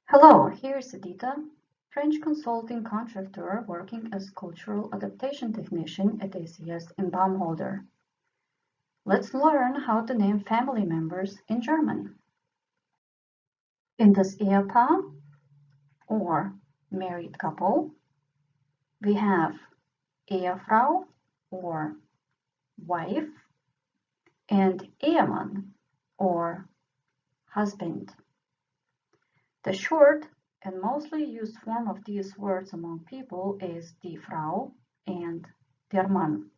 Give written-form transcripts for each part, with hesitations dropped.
Hello, here's Edita, French consulting contractor working as cultural adaptation technician at ACS in Baumholder. Let's learn how to name family members in German. In this Ehepaar, or married couple, we have Ehefrau, or wife, and Ehemann, or husband. The short and mostly used form of these words among people is die Frau and der Mann.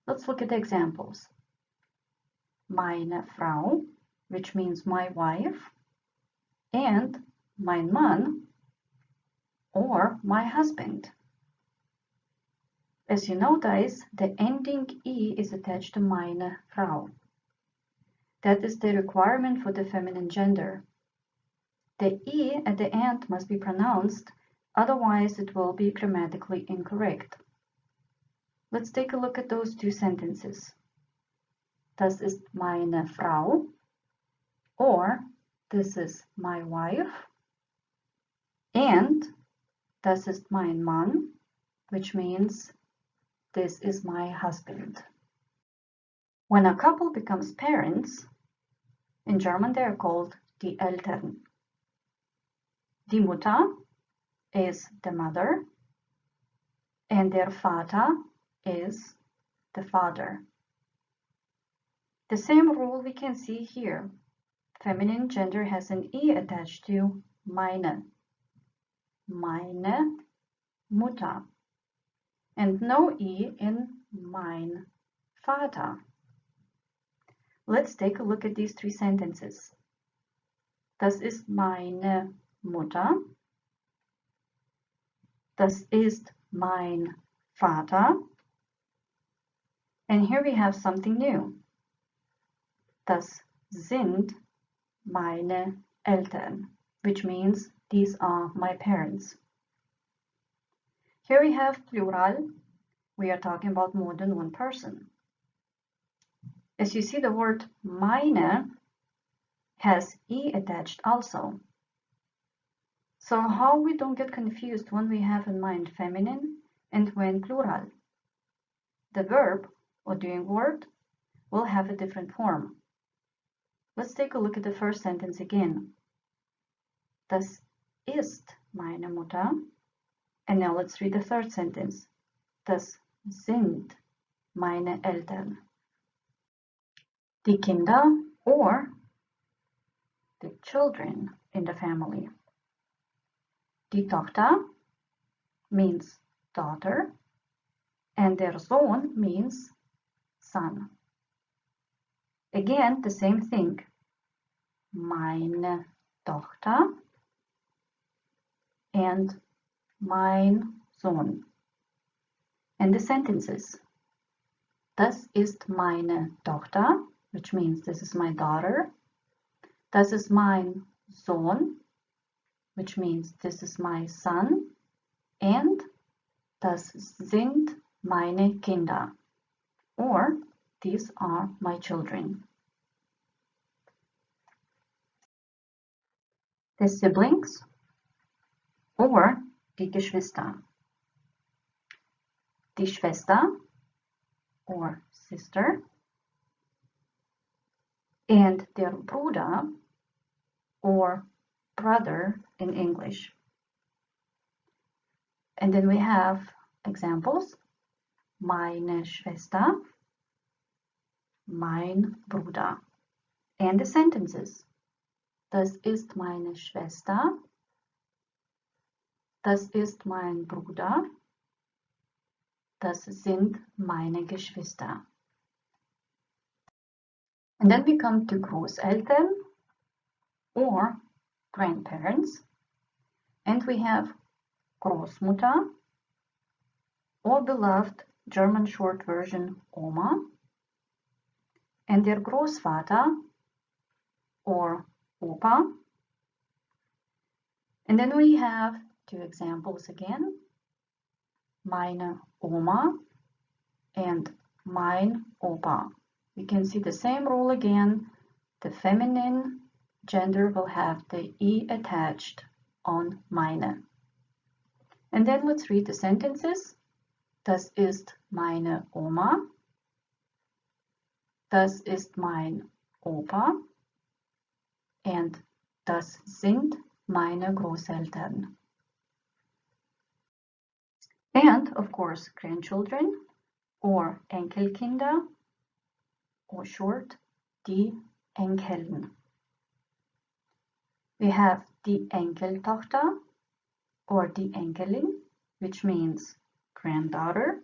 Let's look at the examples. Meine Frau, which means my wife, and mein Mann, or my husband. As you notice, the ending E is attached to meine Frau. That is the requirement for the feminine gender. The E at the end must be pronounced, otherwise it will be grammatically incorrect. Let's take a look at those two sentences. Das ist meine Frau, or this is my wife, and das ist mein Mann, which means this is my husband. When a couple becomes parents, in German they are called die Eltern. Die Mutter is the mother, and der Vater is the father. The same rule we can see here. Feminine gender has an E attached to meine. Meine Mutter. And no E in mein Vater. Let's take a look at these three sentences. Das ist meine Mutter. Das ist mein Vater. And here we have something new. Das sind meine Eltern, which means these are my parents. Here we have plural. We are talking about more than one person. As you see, the word meine has E attached also. So how we don't get confused when we have in mind feminine and when plural? The verb or doing word will have a different form. Let's take a look at the first sentence again. Das ist meine Mutter. And now let's read the third sentence. Das sind meine Eltern. Die Kinder, or the children in the family. Die Tochter means daughter, and der Sohn means son. Again, the same thing. Meine Tochter and mein Sohn. And the sentences. Das ist meine Tochter, which means this is my daughter. Das ist mein Sohn, which means this is my son. And das sind meine Kinder, or these are my children. The siblings, or die Geschwister. Die Schwester, or sister, and der Bruder, or brother in English. And then we have examples. Meine Schwester, mein Bruder. And the sentences. Das ist meine Schwester. Das ist mein Bruder. Das sind meine Geschwister. And then we come to Großeltern, or grandparents. And we have Großmutter, or beloved German short version Oma, and der Großvater, or Opa. And then we have two examples again, meine Oma and mein Opa. We can see the same rule again. The feminine gender will have the E attached on meine. And then let's read the sentences. Das ist meine Oma. Das ist mein Opa. And das sind meine Großeltern. And, of course, grandchildren or Enkelkinder, or short, die Enkeln. We have die Enkeltochter or die Enkelin, which means granddaughter,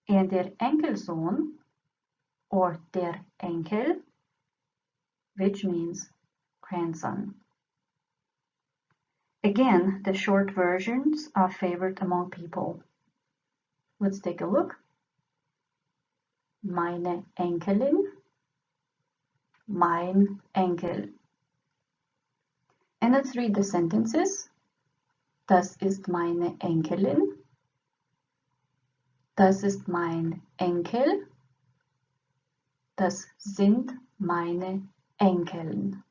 and der Enkelsohn or der Enkel, which means grandson. Again, the short versions are favored among people. Let's take a look. Meine Enkelin, mein Enkel. And let's read the sentences. Das ist meine Enkelin. Das ist mein Enkel. Das sind meine Enkeln.